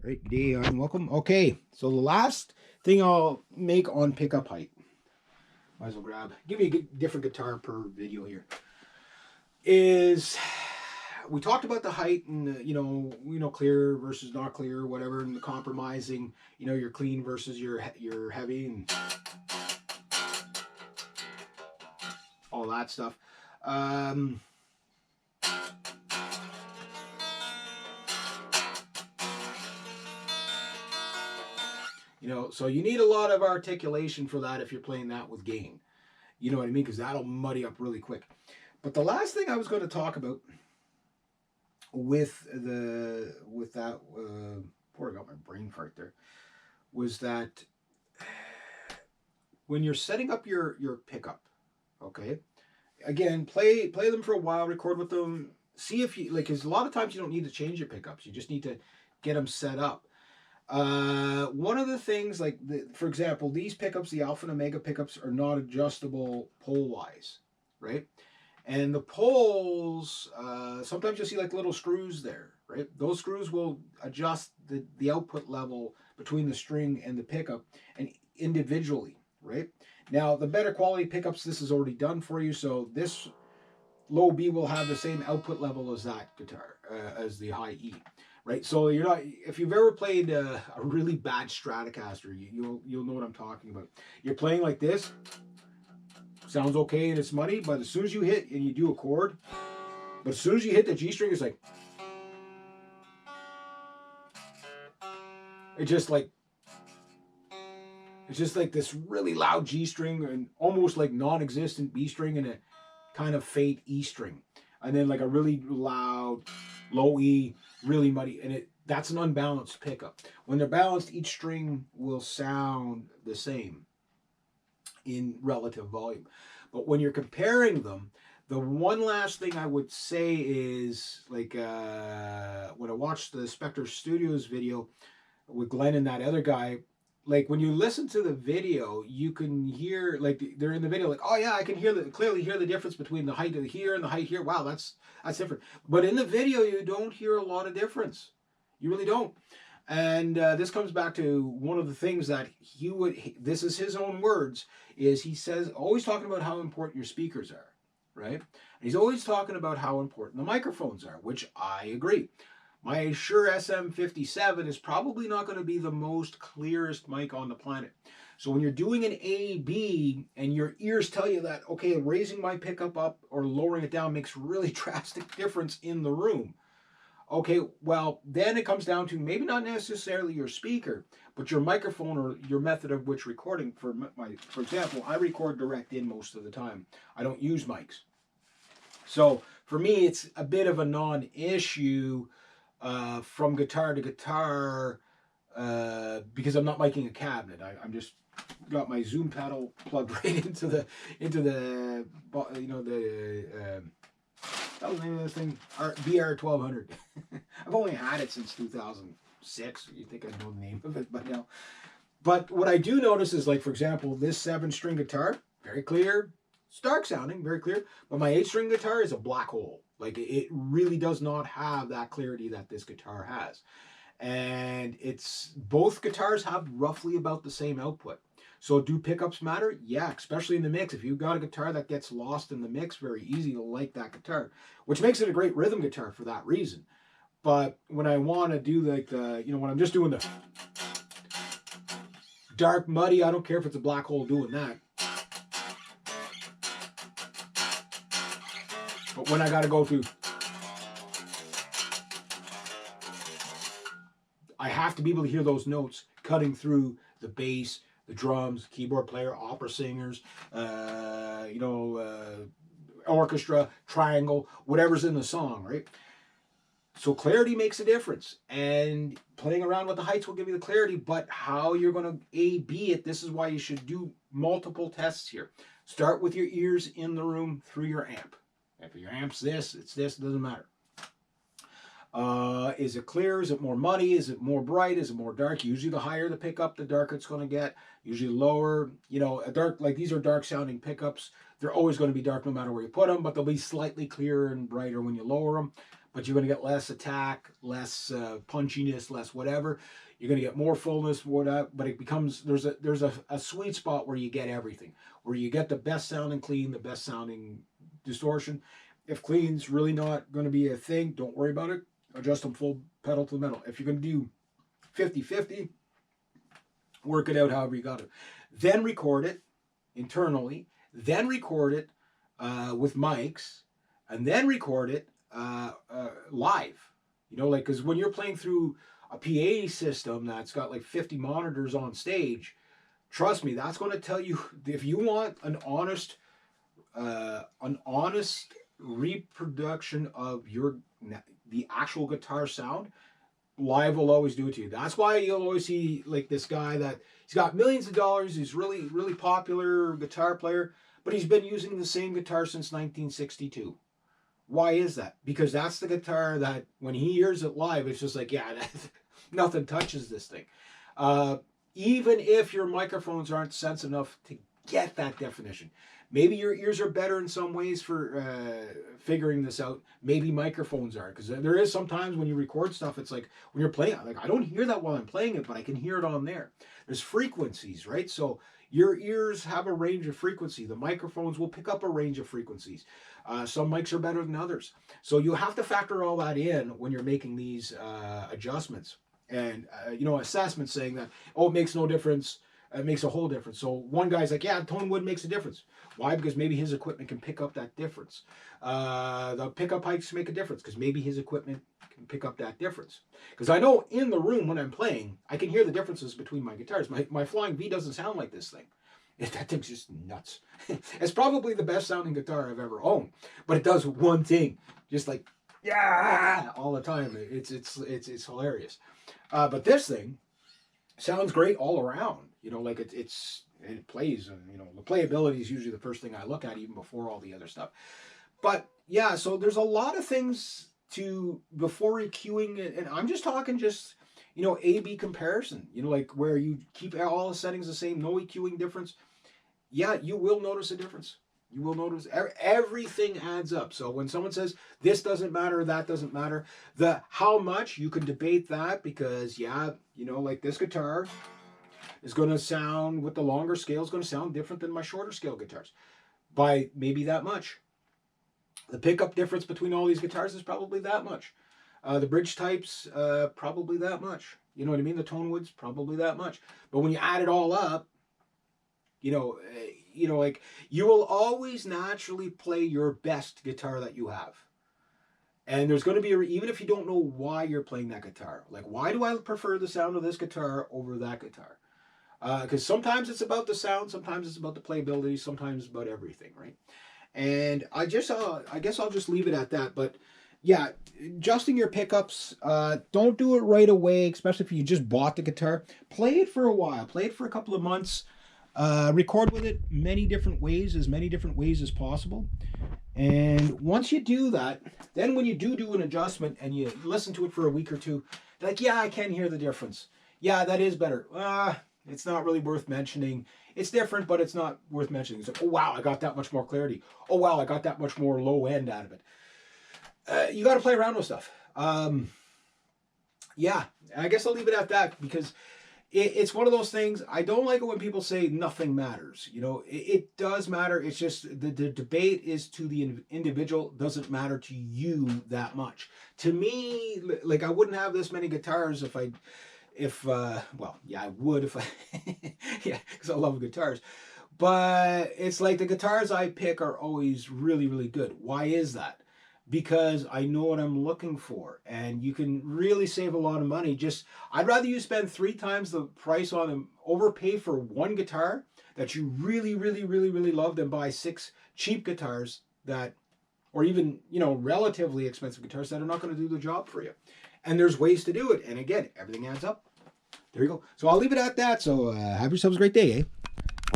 Right, good day and welcome. Okay, so the last thing I'll make on pickup height, might as well give me a different guitar per video here, is we talked about the height and clear versus not clear, whatever, and the compromising, your clean versus your heavy and all that stuff. Um, so you need a lot of articulation for that if you're playing that with gain. You know what I mean? Because that'll muddy up really quick. But the last thing I was going to talk about with that poor, I got my brain fart there, was that when you're setting up your pickup, okay, again, play them for a while, record with them, see if you like, because a lot of times you don't need to change your pickups, you just need to get them set up. One of the things, like for example, these pickups, the Alpha and Omega pickups, are not adjustable pole wise, right? And the poles, sometimes you'll see like little screws there, right? Those screws will adjust the output level between the string and the pickup and individually, right? Now, the better quality pickups, this is already done for you. So this low B will have the same output level as that guitar, as the high E, right? So you're not, if you've ever played a really bad Stratocaster, you'll know what I'm talking about. You're playing like this. Sounds okay and it's muddy, but as soon as you hit and you do a chord, but as soon as you hit the G string, it's like, it's just like this really loud G string and almost like non-existent B string and a kind of faint E string, and then like a really loud low E, really muddy, and that's an unbalanced pickup. When they're balanced, each string will sound the same in relative volume. But when you're comparing them, the one last thing I would say is, like, when I watched the Spectre Studios video with Glenn and that other guy, like when you listen to the video, you can hear, like, they're in the video like, oh yeah, I can clearly hear the difference between the height of here and the height here. Wow, that's different. But in the video, you don't hear a lot of difference. You really don't. And this comes back to one of the things that this is his own words, is he says, always talking about how important your speakers are, right? And he's always talking about how important the microphones are, which I agree. My Shure SM57 is probably not going to be the most clearest mic on the planet. So when you're doing an A-B and your ears tell you that, okay, raising my pickup up or lowering it down makes really drastic difference in the room. Okay, well, then it comes down to maybe not necessarily your speaker, but your microphone or your method of which recording. For example, I record direct in most of the time. I don't use mics. So for me, it's a bit of a non-issue from guitar to guitar because I'm not miking a cabinet. I'm just got my Zoom pedal plugged right into the that was the name of this thing, BR1200. I've only had it since 2006. You'd think I'd know the name of it, but no. But what I do notice is, like, for example, this 7-string guitar, very clear. It's dark sounding, very clear. But my 8-string guitar is a black hole. Like, it really does not have that clarity that this guitar has. And both guitars have roughly about the same output. So do pickups matter? Yeah, especially in the mix. If you've got a guitar that gets lost in the mix, very easy to like that guitar, which makes it a great rhythm guitar for that reason. But when I want to do like when I'm just doing the dark, muddy, I don't care if it's a black hole doing that. But when I got to go to, I have to be able to hear those notes cutting through the bass, the drums, keyboard player, opera singers, orchestra, triangle, whatever's in the song, right? So clarity makes a difference, and playing around with the heights will give you the clarity, but how you're going to A-B it, this is why you should do multiple tests here. Start with your ears in the room through your amp. If your amp's this, it's this, it doesn't matter. Is it clear? Is it more muddy? Is it more bright? Is it more dark? Usually the higher the pickup, the darker it's going to get. Usually lower, a dark, like these are dark sounding pickups. They're always going to be dark no matter where you put them, but they'll be slightly clearer and brighter when you lower them. but you're going to get less attack, less punchiness, less whatever. You're going to get more fullness, whatever. But it becomes there's a sweet spot where you get everything, where you get the best sounding clean, the best sounding distortion. If clean's really not going to be a thing, don't worry about it. Adjust them full pedal to the metal. If you're going to do 50-50, work it out however you got it. Then record it internally, then record it with mics, and then record it live. You know, like, because when you're playing through a PA system that's got like 50 monitors on stage, trust me, that's going to tell you, if you want an honest reproduction of the actual guitar sound, live will always do it to you. That's why you'll always see like this guy that he's got millions of dollars, he's really popular guitar player, but he's been using the same guitar since 1962. Why is that? Because that's the guitar that when he hears it live, it's just like, yeah, nothing touches this thing. Even if your microphones aren't sensitive enough to get that definition. Maybe your ears are better in some ways for figuring this out. Maybe microphones are, because there is sometimes when you record stuff, it's like when you're playing, like I don't hear that while I'm playing it, but I can hear it on there. There's frequencies, right? So your ears have a range of frequency. The microphones will pick up a range of frequencies. Some mics are better than others. So you have to factor all that in when you're making these adjustments. And, assessments saying that, oh, it makes no difference. It makes a whole difference. So one guy's like, yeah, tone wood makes a difference. Why? Because maybe his equipment can pick up that difference. The pickup hikes make a difference because maybe his equipment can pick up that difference. Because I know in the room when I'm playing, I can hear the differences between my guitars. My Flying V doesn't sound like this thing. That thing's just nuts. It's probably the best sounding guitar I've ever owned, but it does one thing, just like, yeah, all the time. It's hilarious. But this thing sounds great all around. Like it plays, and the playability is usually the first thing I look at, even before all the other stuff. But yeah, so there's a lot of things before EQing, and I'm just talking A/B comparison. Like where you keep all the settings the same, no EQing difference. Yeah, you will notice a difference. You will notice everything adds up. So when someone says this doesn't matter, that doesn't matter, the how much, you can debate that, because like this guitar is going to sound, with the longer scale, is going to sound different than my shorter scale guitars by maybe that much. The pickup difference between all these guitars is probably that much. The bridge types, probably that much. You know what I mean? The tone woods, probably that much. But when you add it all up, like you will always naturally play your best guitar that you have. And there's going to be, even if you don't know why you're playing that guitar, like why do I prefer the sound of this guitar over that guitar? Because sometimes it's about the sound, sometimes it's about the playability, sometimes it's about everything, right? And I guess I'll just leave it at that. But yeah, adjusting your pickups, don't do it right away, especially if you just bought the guitar. Play it for a while, play it for a couple of months. Record with it many different ways as possible. And once you do that, then when you do an adjustment and you listen to it for a week or two, you're like, yeah, I can hear the difference. Yeah, that is better. It's not really worth mentioning. It's different, but it's not worth mentioning. It's like, oh, wow, I got that much more clarity. Oh, wow, I got that much more low end out of it. You got to play around with stuff. Yeah, I guess I'll leave it at that, because it's one of those things. I don't like it when people say nothing matters. It does matter. It's just the debate is to the individual. Doesn't matter to you that much. To me, like I wouldn't have this many guitars if I would if I, yeah, because I love guitars. But it's like the guitars I pick are always really, really good. Why is that? Because I know what I'm looking for, and you can really save a lot of money. I'd rather you spend 3 times the price on them, overpay for one guitar that you really, really, really, really love, than buy 6 cheap guitars or even, relatively expensive guitars that are not going to do the job for you. And there's ways to do it. And again, everything adds up. There you go. So I'll leave it at that. So have yourselves a great day, eh?